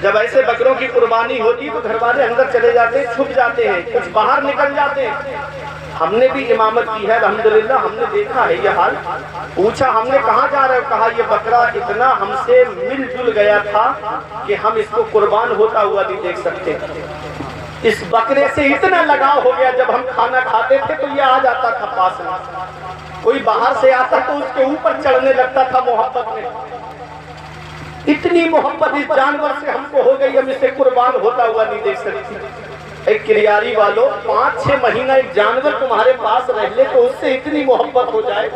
जब ऐसे बकरों की कुर्बानी होती तो घर वाले अंदर चले जाते, छुप जाते हैं, कुछ बाहर निकल जाते हैं। हमने भी इमामत की है अल्हम्दुलिल्लाह, हमने देखा है ये हाल। पूछा हमने कहाँ जा रहे हो, कहा ये बकरा इतना हमसे मिलजुल गया था कि हम इसको कुर्बान होता हुआ नहीं देख सकते। इस बकरे से इतना लगाव हो गया, जब हम खाना खाते थे तो ये आ जाता था पास में, कोई बाहर से आता तो उसके ऊपर चढ़ने लगता था मोहब्बत में। इतनी मोहब्बत इस जानवर से हमको हो गई, हम इसे कुर्बान होता हुआ नहीं देख सकती। एक किरियारी वालों, 5-6 महीना एक जानवर तुम्हारे पास रह ले तो उससे इतनी मोहब्बत हो जाए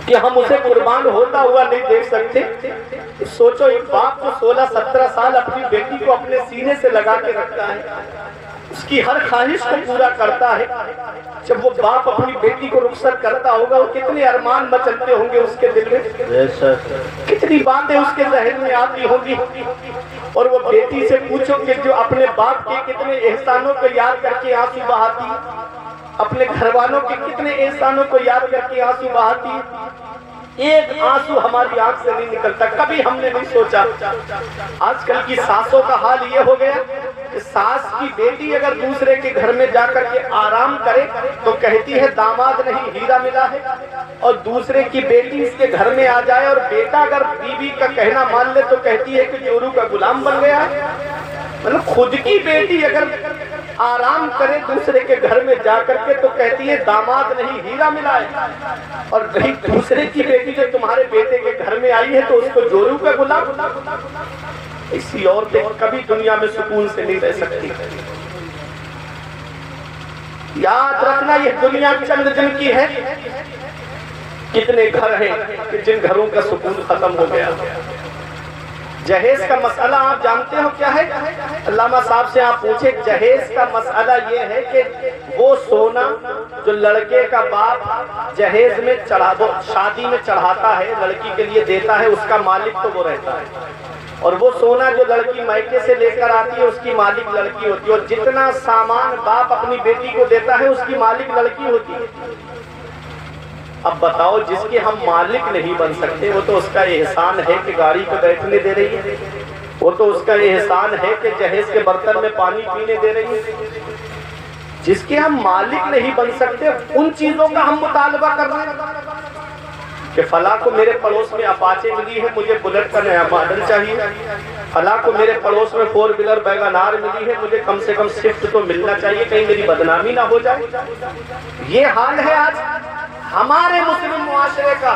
कि हम उसे कुर्बान होता हुआ नहीं देख सकते। सोचो एक बाप जो 16-17 साल अपनी बेटी को अपने सीने से लगा के रखता है, उसकी हर ख्वाहिश को पूरा करता है। जब वो बाप अपनी बेटी को रुखसत करता होगा, वो कितने अरमान मचलते होंगे उसके दिल में, कितनी बातें उसके जहन में आती होंगी। और वो बेटी से पूछो कि जो अपने बाप के कितने एहसानों को याद करके आंसू बहाती, अपने घर वालों के कितने एहसानों को याद करके आंसू बहाती। एक आंसू हमारी आंख से नहीं निकलता। कभी हमने नहीं सोचा आजकल की सासों का हाल ये हो गया कि सास की बेटी अगर दूसरे के घर में जाकर के आराम करे तो कहती है दामाद नहीं हीरा मिला है, और दूसरे की बेटी इसके घर में आ जाए और बेटा अगर बीवी का कहना मान ले तो कहती है कि जोरू का गुलाम बन गया है। मतलब खुद की बेटी अगर आराम करे दूसरे के घर में जाकर के तो कहती है दामाद नहीं हीरा मिला है, और वही दूसरे की बेटी जो तुम्हारे बेटे के घर में आई है तो उसको जोरू का गुलाम। इसी औरतें कभी दुनिया में सुकून से नहीं रह सकती। याद रखना यह दुनिया चंद दिन की है। कितने घर हैं कि जिन घरों का सुकून खत्म हो गया। जहेज का मसला आप जानते हो क्या है? अल्लामा साहब से आप पूछे, जहेज का मसला ये है कि वो सोना जो लड़के का बाप जहेज में शादी में चढ़ाता है, लड़की के लिए देता है, उसका मालिक तो वो रहता है। और वो सोना जो लड़की मायके से लेकर आती है उसकी मालिक लड़की होती है। और जितना सामान बाप अपनी बेटी को देता है उसकी मालिक लड़की होती है। अब बताओ, जिसके हम मालिक नहीं बन सकते वो तो उसका एहसान है कि गाड़ी पे बैठने दे रही है, वो तो उसका एहसान है कि जहेज के बर्तन में पानी पीने दे रही है। जिसके हम मालिक नहीं बन सकते उन चीजों का हम मुतालबा कर रहे हैं कि फला को मेरे पड़ोस में अपाचे मिली है, मुझे बुलेट का नया मॉडल चाहिए। फला को मेरे पड़ोस में 4 व्हीलर वैगनार मिली है, मुझे कम से कम स्विफ्ट तो मिलना चाहिए, कहीं मेरी बदनामी ना हो जाए। ये हाल है आज हमारे मुस्लिम मुआशरे का।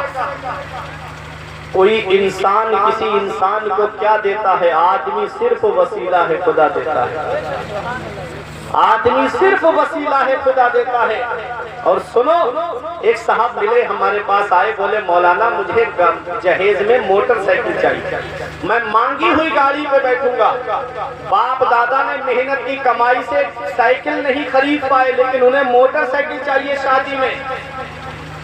कोई इंसान किसी इंसान को क्या देता है? आदमी सिर्फ वसीला है, खुदा देता है। आदमी सिर्फ वसीला है, खुदा देता है। और सुनो, एक साहब मिले हमारे पास, आए, बोले मौलाना मुझे जहेज में मोटरसाइकिल चाहिए, मैं मांगी हुई गाड़ी पे बैठूंगा। बाप दादा ने मेहनत की कमाई से साइकिल नहीं खरीद पाए, लेकिन उन्हें मोटरसाइकिल चाहिए शादी में।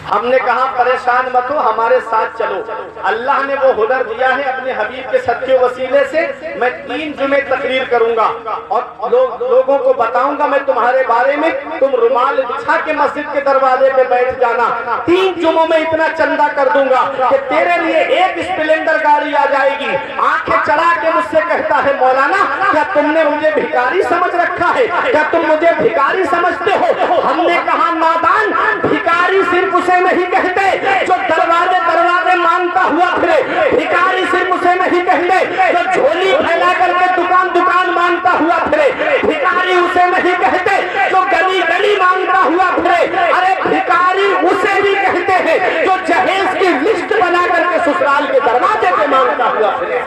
हमने कहा परेशान मत हो, हमारे साथ चलो। अल्लाह ने वो हुनर दिया है, अपने हबीब के सच्चे वसीले से मैं 3 जुमे तकरीर करूंगा और लोगों को बताऊंगा मैं तुम्हारे बारे में। तुम रुमाल बिछा के मस्जिद के दरवाजे पे बैठ जाना। 3 जुमों में इतना चंदा कर दूंगा कि तेरे लिए एक स्प्लेंडर गाड़ी आ जाएगी। आंखें चढ़ा के मुझसे कहता है मौलाना क्या तुमने मुझे भिखारी समझ रखा है? क्या तुम मुझे भिखारी समझते हो? हमने कहा नादान, भिखारी सिर्फ उसे नहीं कहते जो दरवाजे दरवाजे मांगता हुआ फिरे। भिखारी सिर्फ उसे नहीं कहते जो झोली फैला करके दुकान दुकान मांगता हुआ फिरे। भिखारी उसे नहीं कहते जो गली गली मांगता हुआ फिरे। अरे भिखारी उसे भी कहते हैं जो जहेज की लिस्ट बना करके ससुराल के दरवाजे पे मांगता हुआ फिरे।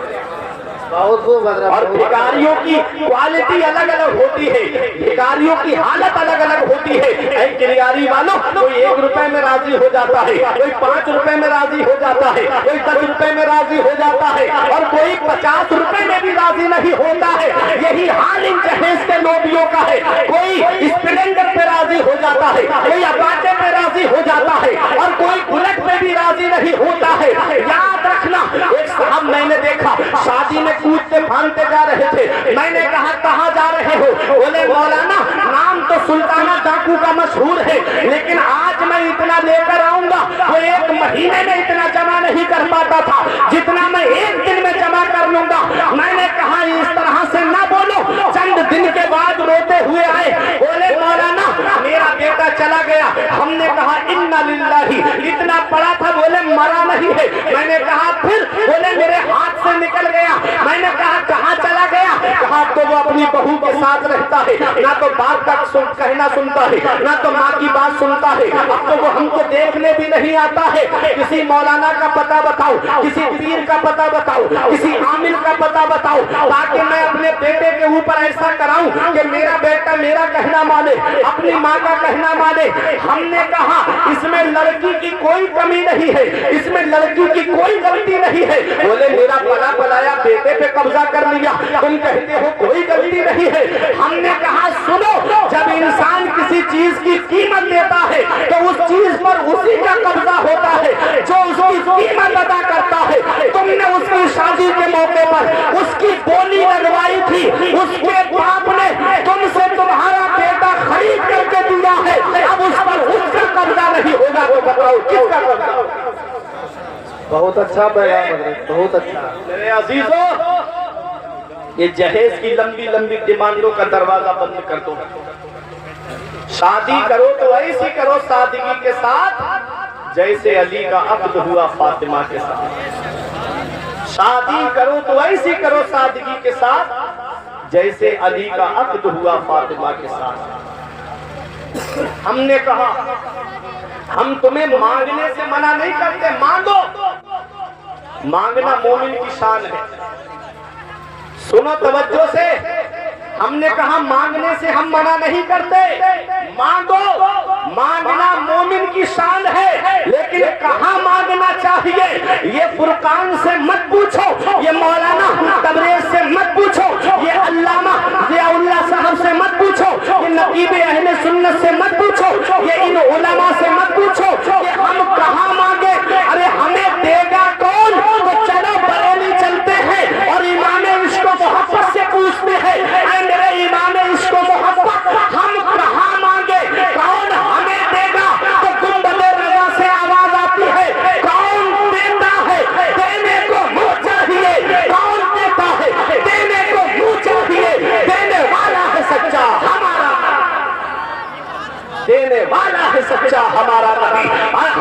और भिखारियों की क्वालिटी अलग अलग होती है, भिखारियों की हालत अलग अलग होती है। किरियारी वालों, कोई 1 रुपए में राजी हो जाता है, कोई 5 रुपए में राजी हो जाता है, कोई 10 रुपए में राजी हो जाता है, और कोई 50 रुपए में भी राजी नहीं होता है। यही हाल इन जहेज के लोबियों का है। कोई स्प्लेंडर पे राजी हो जाता है, कोई अपाचे पे राजी हो जाता है, और कोई बुलेट पे भी राजी नहीं होता है। याद रखना, एक साहब मैंने देखा शादी में कूदते फांदते जा रहे थे। मैंने कहा कहाँ जा रहे हो? बोले मौलाना नाम तो सुल्ताना डाकू का मशहूर है, लेकिन आज मैं इतना लेकर आऊंगा वो 1 महीने में इतना जमा नहीं कर पाता था जितना मैं 1 दिन में जमा कर लूंगा। अपनी बहू के साथ रहता है, ना तो बाप का कहना सुनता है, ना तो माँ की बात सुनता है। अब तो वो हमको देखने भी नहीं आता है। किसी मौलाना का पता बताओ, किसी पीर का पता बताओ, किसी आमिर का पता बताओ, ताकि मैं अपने बेटे के ऊपर ऐसा कराऊं कि मेरा बेटा मेरा कहना माने, अपनी माँ का कहना माने। हमने कहा इसमें लड़की की कोई कमी नहीं है, इसमें लड़की की कोई गलती नहीं है। बोले मेरा पला पलाया बेटे पे कब्जा कर लिया, तुम कहते हो कोई गलती नहीं है। हमने कहा सुनो, जब इंसान किसी चीज की कीमत देता है तो उस चीज पर उसी का कब्जा होता है जो उसकी कीमत अदा करता है। तुमने उसकी शादी के मौके पर उसकी बोली लगवाई थी, उसके बाप ने तुमसे तुम्हारा बेटा खरीद करके दिया है, अब उस पर उसका कब्जा नहीं होगा तो बताओ किसका कब्जा? बहुत अच्छा पैगाम, बहुत अच्छा। मेरे अजीजों, ये जहेज की लंबी लंबी डिमांडों का दरवाजा बंद कर दो। शादी करो तो ऐसी करो सादगी के साथ जैसे अली का अक्द हुआ फातिमा के साथ। शादी करो तो ऐसी करो सादगी के साथ जैसे अली का अक्द हुआ फातिमा के साथ। हमने कहा हम तुम्हें मांगने से मना नहीं करते, मांगो। मांगना मोमिन की शान है। सुनो तवज्जो से, हमने कहा मांगने से हम मना नहीं करते, मांगो। मांगना मोमिन की शान है, लेकिन कहाँ मांगना चाहिए ये फुरकान से मत पूछो, ये मौलाना तबरेज से मत पूछो, ये अल्लामा ज़ियाउल्लाह साहब से मत पूछो, ये नकीब अहले सुन्नत से मत पूछो, ये इन उलमा से मत पूछो कि हम कहाँ मांगे। अरे हमें देगा कौन? तो चलो बरेली चलते हैं और इमामे इसको मोहब्बत से पूछते हैं, मेरे इमामे इसको मोहब्बत हम कहाँ मांगे? कौन हमें देगा? तो गुंबदे रज़ा से आवाज आती है, कौन देता है? देने को मुँह चाहिए। कौन देता है? देने को मुँह चाहिए। देने वाला है सच्चा हमारा, देने वाला है सच्चा हमारा नबी।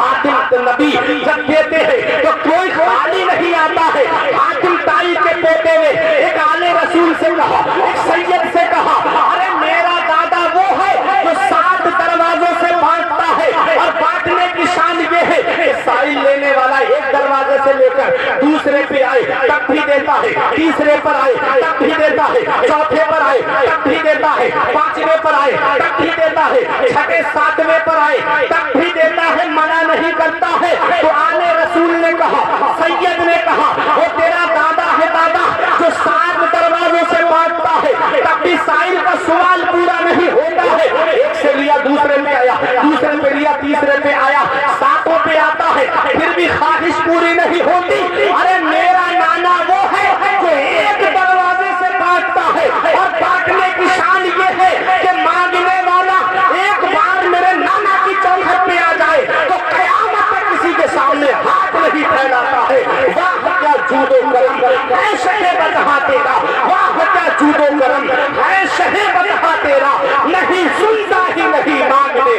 हातिम नबी जब देते हैं तो कोई खाली नहीं आता है। हातिम ताई के पोते ने एक आले रसूल से कहा, एक सैयद से कहा, अरे मेरा दादा वो है जो 7 दरवाजों से बांटता है, और बांटने की शान ये है कि साइल लेने वाला एक दरवाजे से लेकर दूसरे पे आए तब भी देता है, तीसरे पर आए तब भी देता है, चौथे पर आए तब भी देता है, 5वें पर आए तब भी देता है, 6वें 7वें पर आए तब भी देता है, मना नहीं करता है। तो आले रसूल ने कहा, सैयद ने कहा, वो तेरा दादा है दादा जो 7 दरवाजों से बांटता है, तब भी साइल का सवाल पूरा नहीं होता है। एक से लिया दूसरे पे आया, दूसरे पे लिया तीसरे पे आया, 7वें पे आता है, फिर भी ख्वाहिश पूरी नहीं होती। अरे मेरा नाना वो है जो एक दरवाजे से बांटता है, और बांटने की शान ये है कि मांगने वाला एक बार मेरे नाना की चौखट पे आ जाए तो कयामत तक किसी के सामने हाथ नहीं फैलाता है। वाह क्या जूदो करम है शहे बदहा तेरा, वाह क्या जूदो करम है शहे बदहा तेरा, नहीं सुनता ही नहीं मांगने